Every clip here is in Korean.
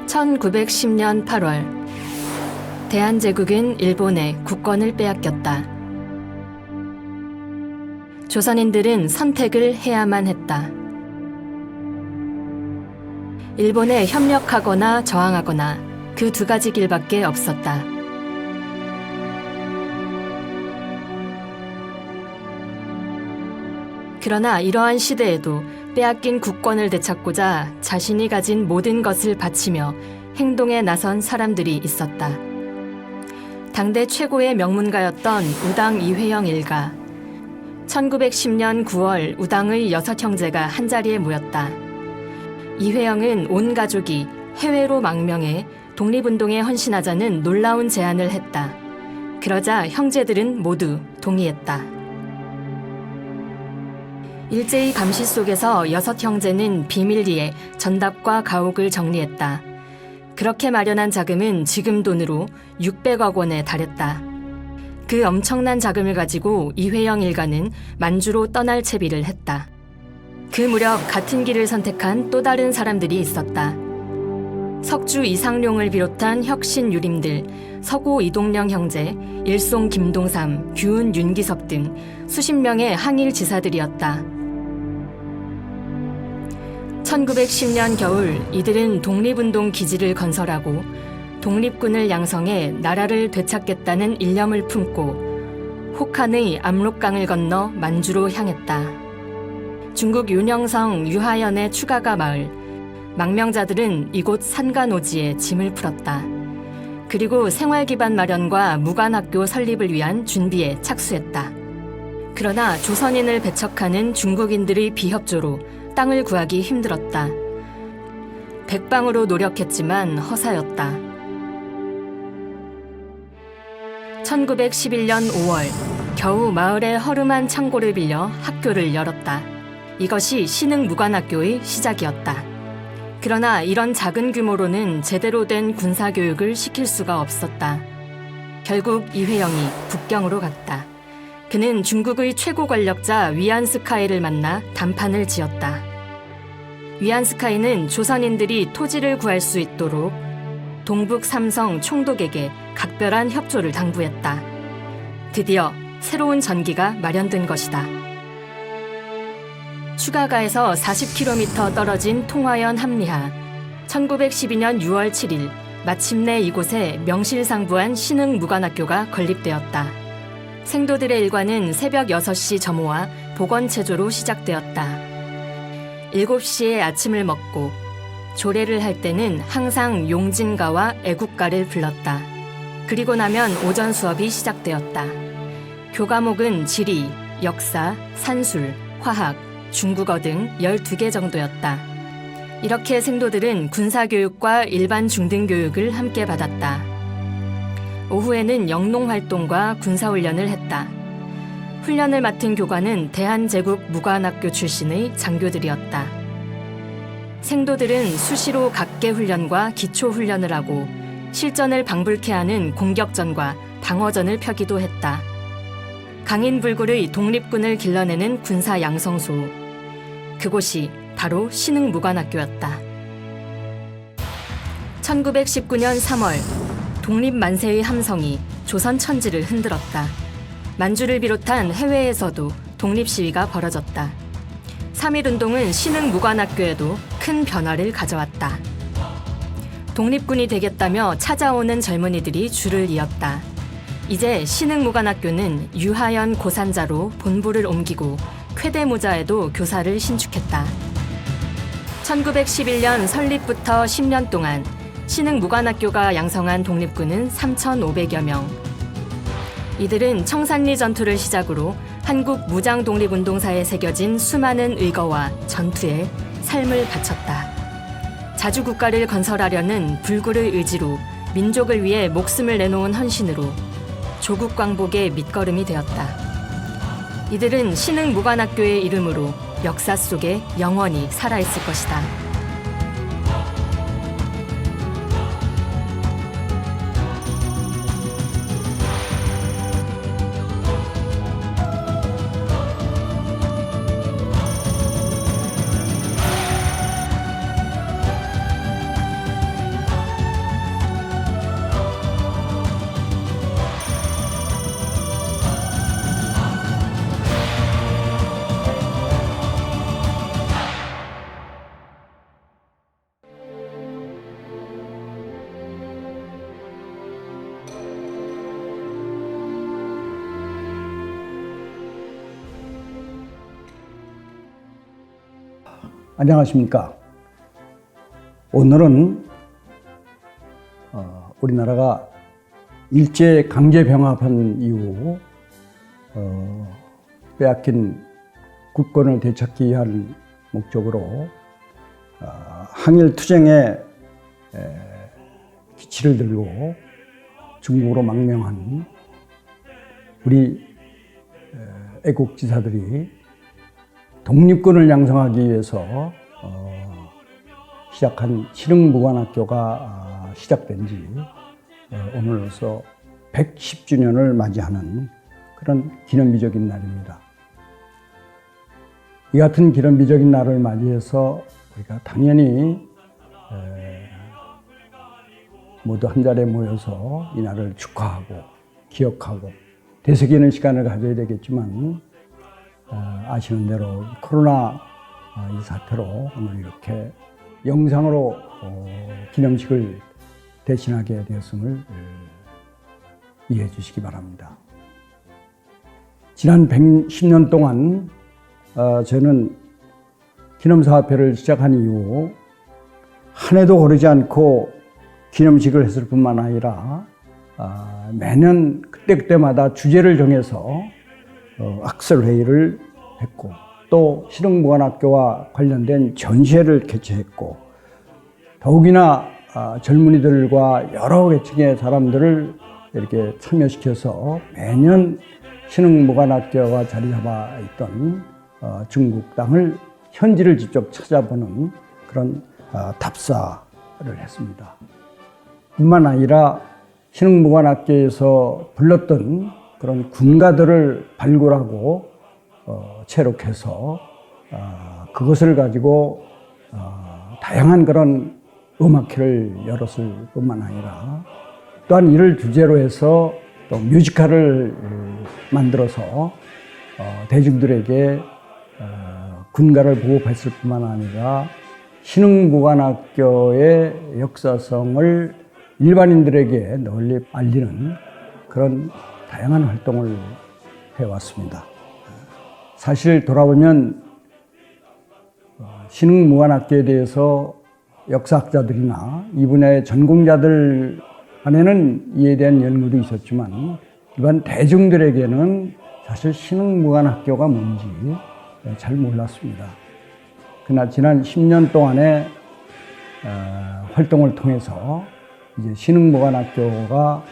(1910년 8월) 대한제국은 일본에 국권을 빼앗겼다. 조선인들은 선택을 해야만 했다. 일본에 협력하거나 저항하거나 그 두 가지 길밖에 없었다. 그러나 이러한 시대에도 빼앗긴 국권을 되찾고자 자신이 가진 모든 것을 바치며 행동에 나선 사람들이 있었다. 당대 최고의 명문가였던 우당 이회영 일가. 1910년 9월 우당의 6형제가 한자리에 모였다. 이회영은 온 가족이 해외로 망명해 독립운동에 헌신하자는 놀라운 제안을 했다. 그러자 형제들은 모두 동의했다. 일제히 감시 속에서 6형제는 비밀리에 전답과 가옥을 정리했다. 그렇게 마련한 자금은 지금 돈으로 600억 원에 달했다. 그 엄청난 자금을 가지고 이회영 일가는 만주로 떠날 채비를 했다. 그 무렵 같은 길을 선택한 또 다른 사람들이 있었다. 석주 이상룡을 비롯한 혁신 유림들, 서고 이동령 형제, 일송 김동삼, 규은 윤기섭 등 수십 명의 항일 지사들이었다. 1910년 겨울 이들은 독립운동 기지를 건설하고 독립군을 양성해 나라를 되찾겠다는 일념을 품고 혹한의 압록강을 건너 만주로 향했다. 중국 윤영성, 유하연의 추가가 마을, 망명자들은 이곳 산간오지에 짐을 풀었다. 그리고 생활기반 마련과 무관학교 설립을 위한 준비에 착수했다. 그러나 조선인을 배척하는 중국인들의 비협조로 땅을 구하기 힘들었다. 백방으로 노력했지만 허사였다. 1911년 5월 겨우 마을의 허름한 창고를 빌려 학교를 열었다. 이것이 신흥무관학교의 시작이었다. 그러나 이런 작은 규모로는 제대로 된 군사교육을 시킬 수가 없었다. 결국 이회영이 북경으로 갔다. 그는 중국의 최고 권력자 위안스카이를 만나 담판을 지었다. 위안스카이는 조선인들이 토지를 구할 수 있도록 동북 삼성 총독에게 각별한 협조를 당부했다. 드디어 새로운 전기가 마련된 것이다. 추가가에서 40km 떨어진 통화연 함리하. 1912년 6월 7일 마침내 이곳에 명실상부한 신흥무관학교가 건립되었다. 생도들의 일과는 새벽 6시 점호와 복원체조로 시작되었다. 7시에 아침을 먹고 조례를 할 때는 항상 용진가와 애국가를 불렀다. 그리고 나면 오전 수업이 시작되었다. 교과목은 지리, 역사, 산술, 화학, 중국어 등 12개 정도였다. 이렇게 생도들은 군사교육과 일반 중등교육을 함께 받았다. 오후에는 영농활동과 군사훈련을 했다. 훈련을 맡은 교관은 대한제국 무관학교 출신의 장교들이었다. 생도들은 수시로 각계훈련과 기초훈련을 하고 실전을 방불케 하는 공격전과 방어전을 펴기도 했다. 강인불굴의 독립군을 길러내는 군사 양성소. 그곳이 바로 신흥무관학교였다. 1919년 3월 독립만세의 함성이 조선 천지를 흔들었다. 만주를 비롯한 해외에서도 독립시위가 벌어졌다. 3.1운동은 신흥무관학교에도 큰 변화를 가져왔다. 독립군이 되겠다며 찾아오는 젊은이들이 줄을 이었다. 이제 신흥무관학교는 유하연 고산자로 본부를 옮기고 쾌대무자에도 교사를 신축했다. 1911년 설립부터 10년 동안 신흥무관학교가 양성한 독립군은 3,500여 명. 이들은 청산리 전투를 시작으로 한국 무장독립운동사에 새겨진 수많은 의거와 전투에 삶을 바쳤다. 자주국가를 건설하려는 불굴의 의지로 민족을 위해 목숨을 내놓은 헌신으로 조국 광복의 밑거름이 되었다. 이들은 신흥무관학교의 이름으로 역사 속에 영원히 살아있을 것이다. 안녕하십니까. 오늘은 우리나라가 일제 강제 병합한 이후 빼앗긴 국권을 되찾기 위한 목적으로 항일 투쟁에 기치를 들고 중국으로 망명한 우리 애국지사들이 독립군을 양성하기 위해서 시작한 신흥무관학교가 시작된 지 오늘로서 110주년을 맞이하는 그런 기념비적인 날입니다. 이 같은 기념비적인 날을 맞이해서 우리가 당연히 모두 한자리에 모여서 이 날을 축하하고 기억하고 되새기는 시간을 가져야 되겠지만 아시는 대로 코로나 이 사태로 오늘 이렇게 영상으로 기념식을 대신하게 되었음을 이해해 주시기 바랍니다. 지난 110년 동안 저는 기념사업회를 시작한 이후 한 해도 거르지 않고 기념식을 했을 뿐만 아니라 매년 그때그때마다 주제를 정해서 학설회의를 했고 또 신흥무관학교와 관련된 전시회를 개최했고 더욱이나 젊은이들과 여러 계층의 사람들을 이렇게 참여시켜서 매년 신흥무관학교가 자리 잡아 있던 중국 땅을 현지를 직접 찾아보는 그런 답사를 했습니다. 뿐만 아니라 신흥무관학교에서 불렀던 그런 군가들을 발굴하고 체록해서 그것을 가지고 다양한 그런 음악회를 열었을 뿐만 아니라 또한 이를 주제로 해서 또 뮤지컬을 만들어서 대중들에게 군가를 보급했을 뿐만 아니라 신흥무관학교의 역사성을 일반인들에게 널리 알리는 그런 다양한 활동을 해왔습니다. 사실 돌아보면 신흥무관학교에 대해서 역사학자들이나 이 분야의 전공자들 안에는 이에 대한 연구도 있었지만 일반 대중들에게는 사실 신흥무관학교가 뭔지 잘 몰랐습니다. 그러나 지난 10년 동안의 활동을 통해서 이제 신흥무관학교가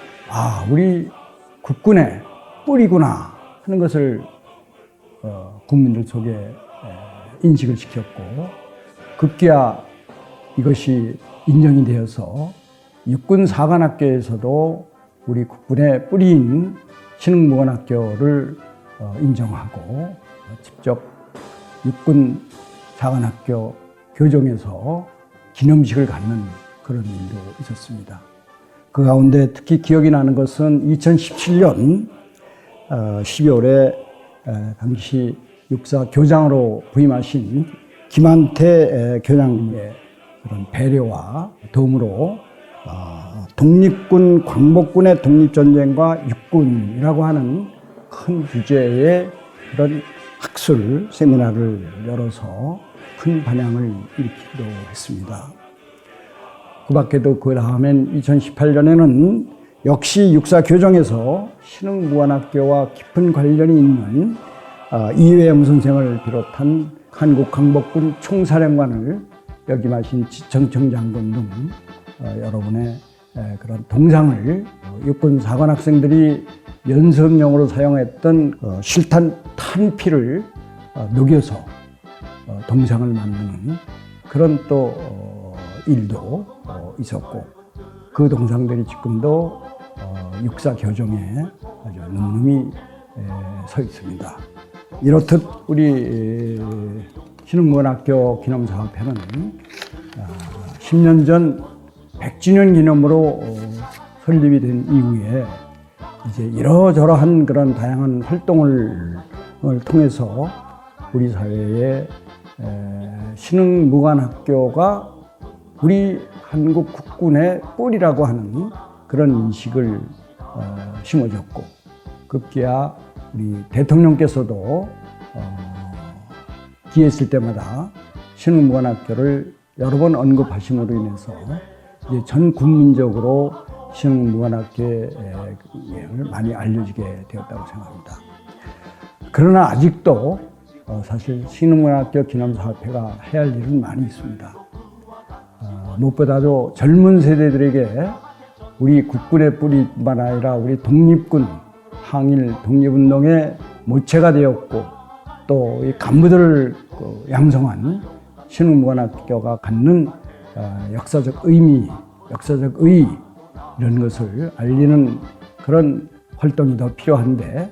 우리 국군의 뿌리구나 하는 것을 국민들 속에 인식을 시켰고 급기야 이것이 인정이 되어서 육군사관학교에서도 우리 국군의 뿌리인 신흥무관학교를 인정하고 직접 육군사관학교 교정에서 기념식을 갖는 그런 일도 있었습니다. 그 가운데 특히 기억이 나는 것은 2017년 12월에 당시 육사 교장으로 부임하신 김한태 교장님의 그런 배려와 도움으로 독립군, 광복군의 독립전쟁과 육군이라고 하는 큰 주제의 그런 학술 세미나를 열어서 큰 반향을 일으키기도 했습니다. 그 밖에도 그 다음엔 2018년에는 역시 육사 교정에서 신흥무관학교와 깊은 관련이 있는 이회영 선생을 비롯한 한국광복군 총사령관을 역임하신 지청청 장군 등 여러분의 그런 동상을 육군사관 학생들이 연습용으로 사용했던 실탄 탄피를 녹여서 동상을 만드는 그런 또 일도 있었고 그 동상들이 지금도 육사 교정에 아주 늠름히 서 있습니다. 이렇듯 우리 신흥무관학교 기념사업회는 10년 전 100주년 기념으로 설립이 된 이후에 이제 이러저러한 그런 다양한 활동을 통해서 우리 사회에 신흥무관학교가 우리 한국 국군의 뿌리라고 하는 그런 인식을 심어줬고 급기야 우리 대통령께서도 기회했을 때마다 신흥무관학교를 여러 번 언급하심으로 인해서 이제 전 국민적으로 신흥무관학교의 내용을 많이 알려지게 되었다고 생각합니다. 그러나 아직도 사실 신흥무관학교 기념사업회가 해야 할 일은 많이 있습니다. 무엇보다도 젊은 세대들에게 우리 국군의 뿌리뿐만 아니라 우리 독립군, 항일 독립운동의 모체가 되었고 또 이 간부들을 양성한 신흥무관학교가 갖는 역사적 의미, 역사적 의의 이런 것을 알리는 그런 활동이 더 필요한데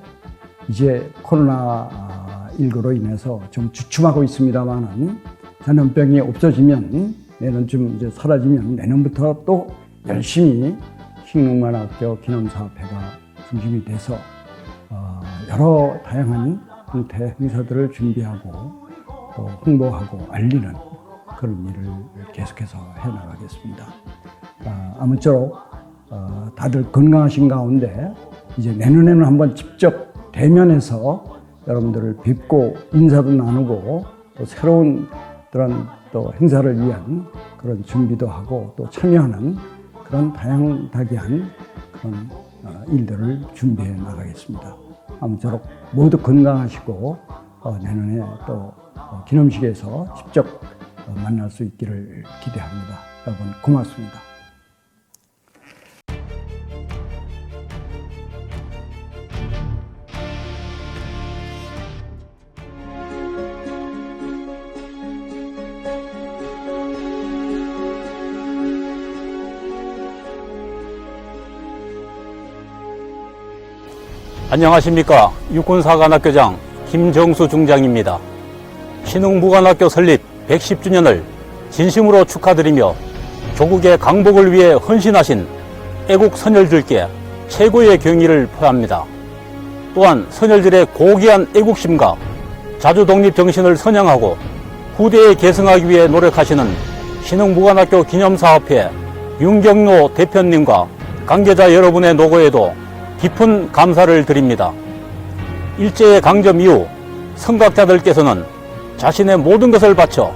이제 코로나19로 인해서 좀 주춤하고 있습니다만은 전염병이 없어지면 내년쯤 이제 사라지면 내년부터 또 열심히 신흥무관학교 기념사업회가 중심이 돼서 여러 다양한 형태의 행사들을 준비하고 또 홍보하고 알리는 그런 일을 계속해서 해나가겠습니다. 아무쪼록 다들 건강하신 가운데 이제 내년에는 한번 직접 대면해서 여러분들을 뵙고 인사도 나누고 또 새로운 그런 또 행사를 위한 그런 준비도 하고 또 참여하는 그런 다양하게 그런 일들을 준비해 나가겠습니다. 아무쪼록 모두 건강하시고 내년에 또 기념식에서 직접 만날 수 있기를 기대합니다. 여러분 고맙습니다. 안녕하십니까. 육군사관학교장 김정수 중장입니다. 신흥무관학교 설립 110주년을 진심으로 축하드리며 조국의 강복을 위해 헌신하신 애국 선열들께 최고의 경의를 표합니다. 또한 선열들의 고귀한 애국심과 자주독립정신을 선양하고 후대에 계승하기 위해 노력하시는 신흥무관학교 기념사업회 윤경로 대표님과 관계자 여러분의 노고에도 깊은 감사를 드립니다. 일제의 강점 이후 선각자들께서는 자신의 모든 것을 바쳐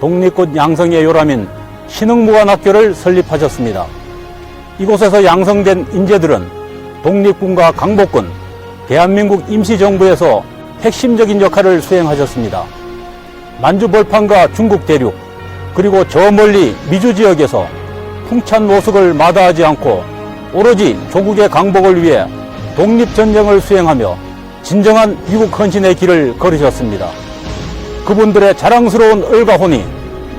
독립군 양성의 요람인 신흥무관학교를 설립하셨습니다. 이곳에서 양성된 인재들은 독립군과 강복군, 대한민국 임시정부에서 핵심적인 역할을 수행하셨습니다. 만주벌판과 중국 대륙, 그리고 저 멀리 미주 지역에서 풍찬 노숙을 마다하지 않고 오로지 조국의 강복을 위해 독립전쟁을 수행하며 진정한 위국 헌신의 길을 걸으셨습니다. 그분들의 자랑스러운 을가혼이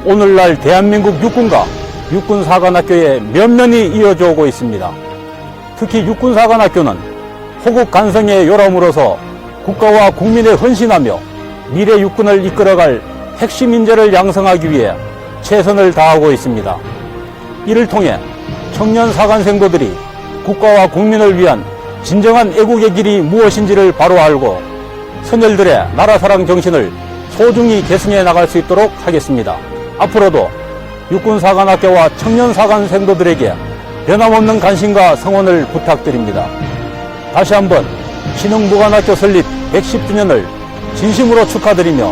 오늘날 대한민국 육군과 육군사관학교에 면면히 이어져 오고 있습니다. 특히 육군사관학교는 호국 간성의 요람으로서 국가와 국민에 헌신하며 미래 육군을 이끌어갈 핵심 인재를 양성하기 위해 최선을 다하고 있습니다. 이를 통해 청년 사관생도들이 국가와 국민을 위한 진정한 애국의 길이 무엇인지를 바로 알고 선열들의 나라사랑 정신을 소중히 계승해 나갈 수 있도록 하겠습니다. 앞으로도 육군사관학교와 청년사관생도들에게 변함없는 관심과 성원을 부탁드립니다. 다시 한번 신흥무관학교 설립 110주년을 진심으로 축하드리며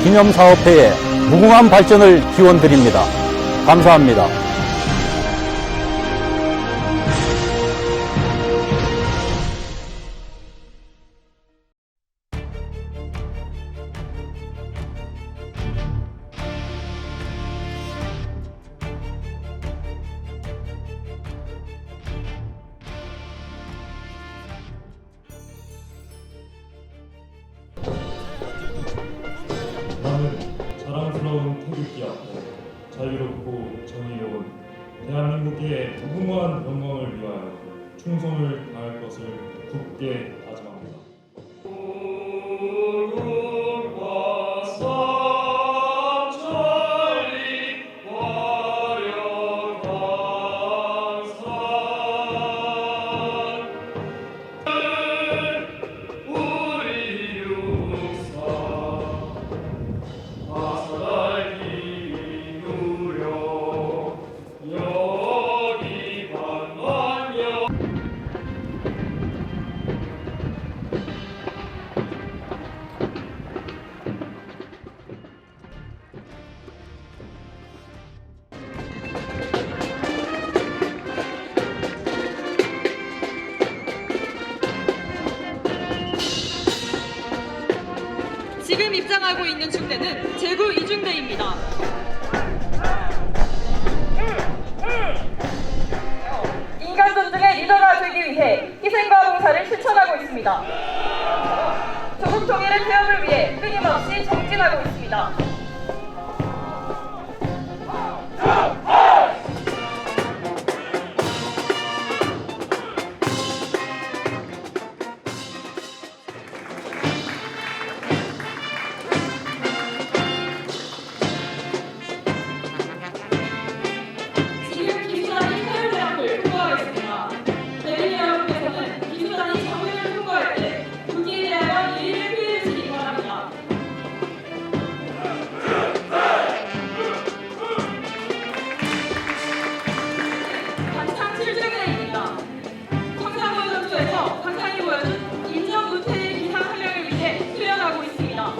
기념사업회의 무궁한 발전을 기원드립니다. 감사합니다. 나는 자랑스러운 태극기 앞에 자유롭고 정의로운 대한민국의 무궁한 영광을 위하여 충성을 다할 것을 굳게 다짐합니다. 지금 입장하고 있는 중대는 제구 이중대입니다. 인간 존중의 리더가 되기 위해 희생과 봉사를 실천하고 있습니다. 조국 통일의 태업을 위해 끊임없이 정진하고 있습니다. 지금 기수단이 서울대학교를 통과하겠습니다. 내일 여러분께서는 기수단이 정문을 통과할 때 국기에 대하여 예의를 표해 주시기 바랍니다. 관창 7주년입니다. 청사문 전투에서 관창이 보여준 인정 우태의 기상 활약을 위해 수련하고 있습니다.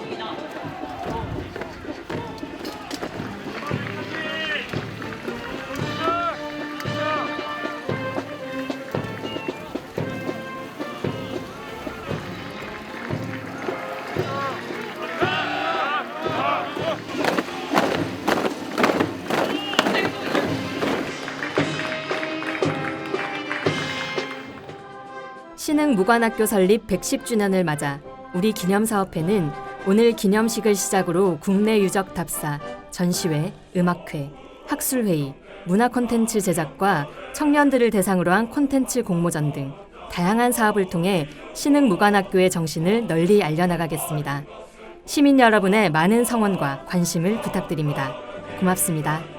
신흥무관학교 설립 110주년을 맞아 우리 기념사업회는 오늘 기념식을 시작으로 국내 유적 답사, 전시회, 음악회, 학술회의, 문화 콘텐츠 제작과 청년들을 대상으로 한 콘텐츠 공모전 등 다양한 사업을 통해 신흥무관학교의 정신을 널리 알려나가겠습니다. 시민 여러분의 많은 성원과 관심을 부탁드립니다. 고맙습니다.